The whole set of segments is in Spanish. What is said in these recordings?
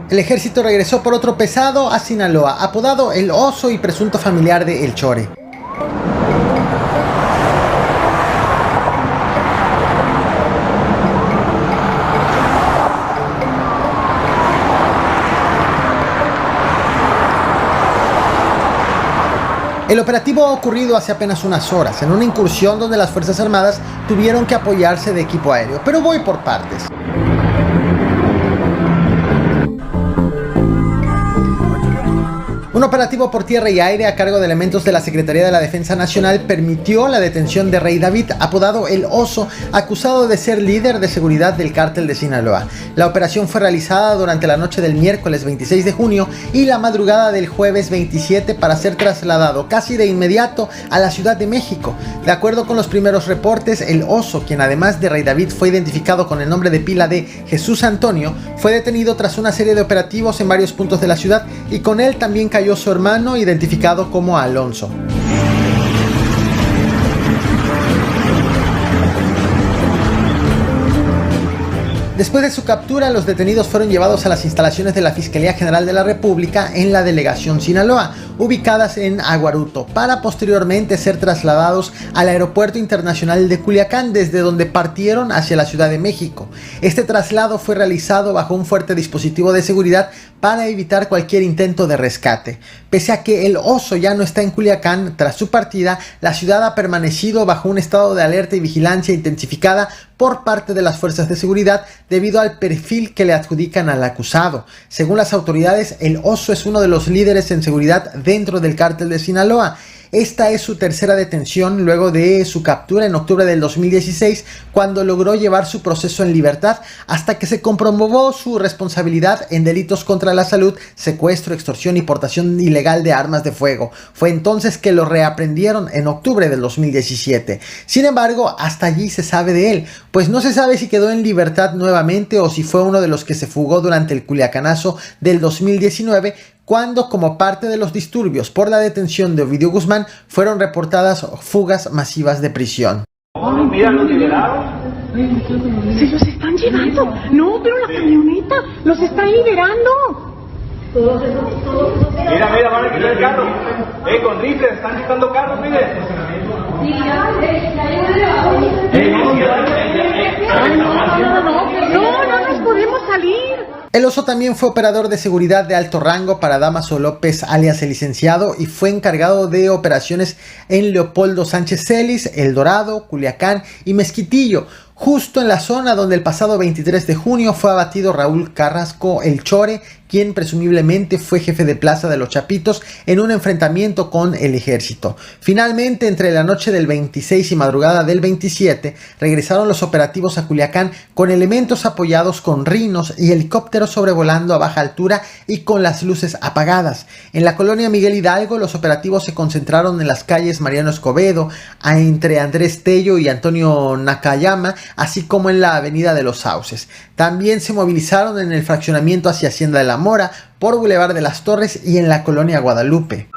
El ejército regresó por otro pesado a Sinaloa, apodado El Oso y presunto familiar de El Chore. El operativo ha ocurrido hace apenas unas horas, en una incursión donde las Fuerzas Armadas tuvieron que apoyarse de equipo aéreo, pero voy por partes. Un operativo por tierra y aire a cargo de elementos de la Secretaría de la Defensa Nacional permitió la detención de Rey David, apodado El Oso, acusado de ser líder de seguridad del cártel de Sinaloa. La operación fue realizada durante la noche del miércoles 26 de junio y la madrugada del jueves 27 para ser trasladado casi de inmediato a la Ciudad de México. De acuerdo con los primeros reportes, El Oso, quien además de Rey David fue identificado con el nombre de pila de Jesús Antonio, fue detenido tras una serie de operativos en varios puntos de la ciudad y con él también cayó su hermano, identificado como Alonso. Después de su captura, los detenidos fueron llevados a las instalaciones de la Fiscalía General de la República en la Delegación Sinaloa, ubicadas en Aguaruto, para posteriormente ser trasladados al Aeropuerto Internacional de Culiacán, desde donde partieron hacia la Ciudad de México. Este traslado fue realizado bajo un fuerte dispositivo de seguridad para evitar cualquier intento de rescate. Pese a que El Oso ya no está en Culiacán, tras su partida, la ciudad ha permanecido bajo un estado de alerta y vigilancia intensificada por parte de las fuerzas de seguridad debido al perfil que le adjudican al acusado. Según las autoridades, El Oso es uno de los líderes en seguridad dentro del cártel de Sinaloa. Esta es su tercera detención luego de su captura en octubre del 2016, cuando logró llevar su proceso en libertad hasta que se comprobó su responsabilidad en delitos contra la salud, secuestro, extorsión y portación ilegal de armas de fuego. Fue entonces que lo reaprendieron en octubre del 2017. Sin embargo, hasta allí se sabe de él, pues no se sabe si quedó en libertad nuevamente o si fue uno de los que se fugó durante el Culiacanazo del 2019, cuando, como parte de los disturbios por la detención de Ovidio Guzmán, fueron reportadas fugas masivas de prisión. Mira, los liberaron. Se los están llevando. No, pero la camioneta los está liberando. Mira, van a quitar el carro. Con rifles, están quitando carros, mire. No nos podemos salir. El Oso también fue operador de seguridad de alto rango para Dámaso López, alias el licenciado, y fue encargado de operaciones en Leopoldo Sánchez Celis, El Dorado, Culiacán y Mezquitillo, justo en la zona donde el pasado 23 de junio fue abatido Raúl Carrasco El Chore, quien presumiblemente fue jefe de plaza de Los Chapitos en un enfrentamiento con el ejército. Finalmente, entre la noche del 26 y madrugada del 27, regresaron los operativos a Culiacán con elementos apoyados con rinos y helicópteros sobrevolando a baja altura y con las luces apagadas. En la colonia Miguel Hidalgo, los operativos se concentraron en las calles Mariano Escobedo, entre Andrés Tello y Antonio Nakayama, así como en la avenida de los Sauces. También se movilizaron en el fraccionamiento hacia Hacienda de la Mora, por Boulevard de las Torres y en la colonia Guadalupe.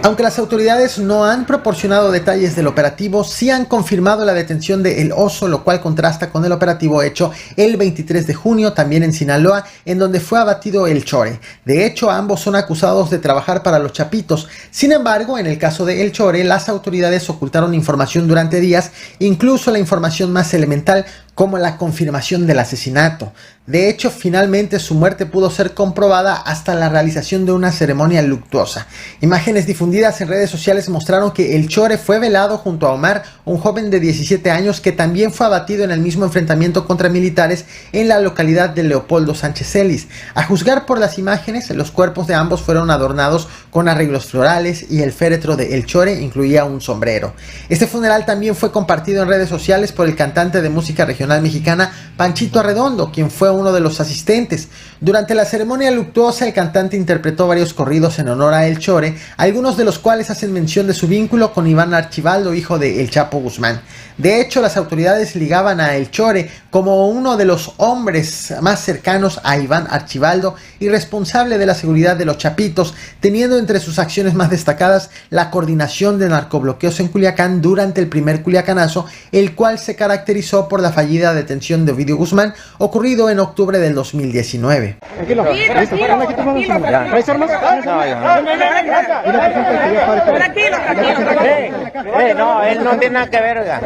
Aunque las autoridades no han proporcionado detalles del operativo, sí han confirmado la detención de El Oso, lo cual contrasta con el operativo hecho el 23 de junio también en Sinaloa, en donde fue abatido El Chore. De hecho, ambos son acusados de trabajar para Los Chapitos. Sin embargo, en el caso de El Chore, las autoridades ocultaron información durante días, incluso la información más elemental, como la confirmación del asesinato. De hecho, finalmente su muerte pudo ser comprobada hasta la realización de una ceremonia luctuosa. Imágenes difundidas en redes sociales mostraron que El Chore fue velado junto a Omar, un joven de 17 años que también fue abatido en el mismo enfrentamiento contra militares en la localidad de Leopoldo Sánchez Celis. A juzgar por las imágenes, los cuerpos de ambos fueron adornados con arreglos florales y el féretro de El Chore incluía un sombrero. Este funeral también fue compartido en redes sociales por el cantante de música regional Nacional Mexicana, Panchito Arredondo, quien fue uno de los asistentes. Durante la ceremonia luctuosa, el cantante interpretó varios corridos en honor a El Chore, algunos de los cuales hacen mención de su vínculo con Iván Archibaldo, hijo de El Chapo Guzmán. De hecho, las autoridades ligaban a El Chore como uno de los hombres más cercanos a Iván Archibaldo y responsable de la seguridad de los Chapitos, teniendo entre sus acciones más destacadas la coordinación de narcobloqueos en Culiacán durante el primer Culiacanazo, el cual se caracterizó por la fallida detención de Ovidio Guzmán, ocurrido en octubre del 2019. Tranquilo, no, él no tiene nada que ver, oiga.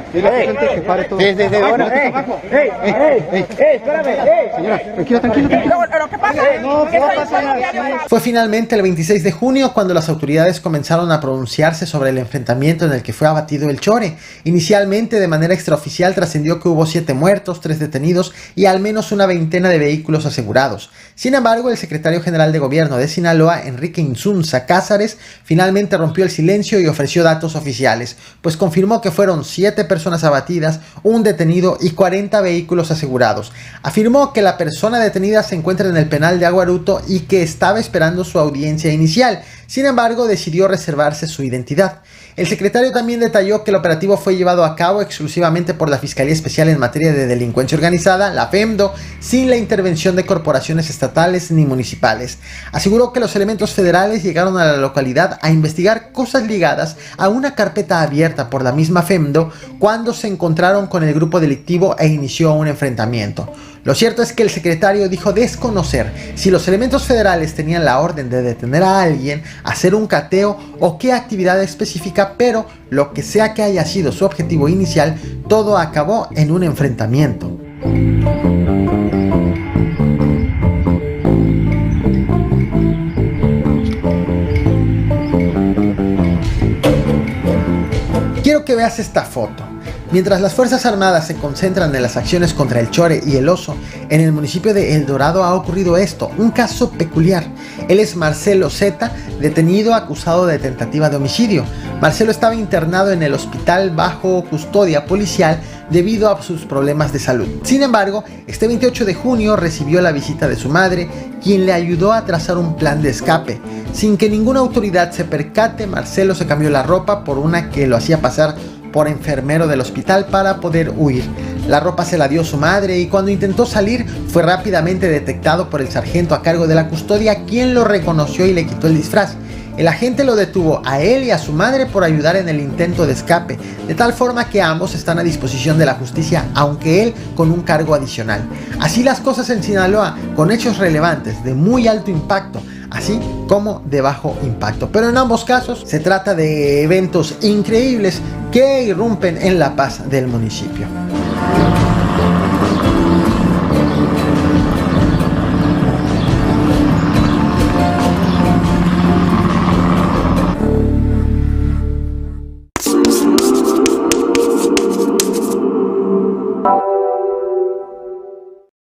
Fue finalmente el 26 de junio cuando las autoridades comenzaron a pronunciarse sobre el enfrentamiento en el que fue abatido El Chore. Inicialmente, de manera extraoficial, trascendió que hubo 7 muertos, 3 detenidos y al menos una veintena de vehículos asegurados. Sin embargo, el secretario general de gobierno de Sinaloa, Enrique Insunza Cázares, finalmente rompió el silencio y ofreció datos oficiales, pues confirmó que fueron 7 personas abatidas, un detenido y 40 vehículos asegurados. Afirmó que la persona detenida se encuentra en el penal de Aguaruto y que estaba esperando su audiencia inicial. Sin embargo, decidió reservarse su identidad. El secretario también detalló que el operativo fue llevado a cabo exclusivamente por la Fiscalía Especial en Materia de Delincuencia Organizada, la FEMDO, sin la intervención de corporaciones estatales ni municipales. Aseguró que los elementos federales llegaron a la localidad a investigar cosas ligadas a una carpeta abierta por la misma FEMDO cuando se encontraron con el grupo delictivo e inició un enfrentamiento. Lo cierto es que el secretario dijo desconocer si los elementos federales tenían la orden de detener a alguien, hacer un cateo o qué actividad específica, pero lo que sea que haya sido su objetivo inicial, todo acabó en un enfrentamiento. Quiero que veas esta foto. Mientras las Fuerzas Armadas se concentran en las acciones contra El Chore y El Oso, en el municipio de El Dorado ha ocurrido esto, un caso peculiar. Él es Marcelo Z, detenido acusado de tentativa de homicidio. Marcelo estaba internado en el hospital bajo custodia policial debido a sus problemas de salud. Sin embargo, este 28 de junio recibió la visita de su madre, quien le ayudó a trazar un plan de escape. Sin que ninguna autoridad se percate, Marcelo se cambió la ropa por una que lo hacía pasar por enfermero del hospital para poder huir. La ropa se la dio su madre y cuando intentó salir fue rápidamente detectado por el sargento a cargo de la custodia, quien lo reconoció y le quitó el disfraz. El agente lo detuvo a él y a su madre por ayudar en el intento de escape, de tal forma que ambos están a disposición de la justicia, aunque él con un cargo adicional. Así las cosas en Sinaloa, con hechos relevantes de muy alto impacto, así como de bajo impacto. Pero en ambos casos se trata de eventos increíbles que irrumpen en la paz del municipio.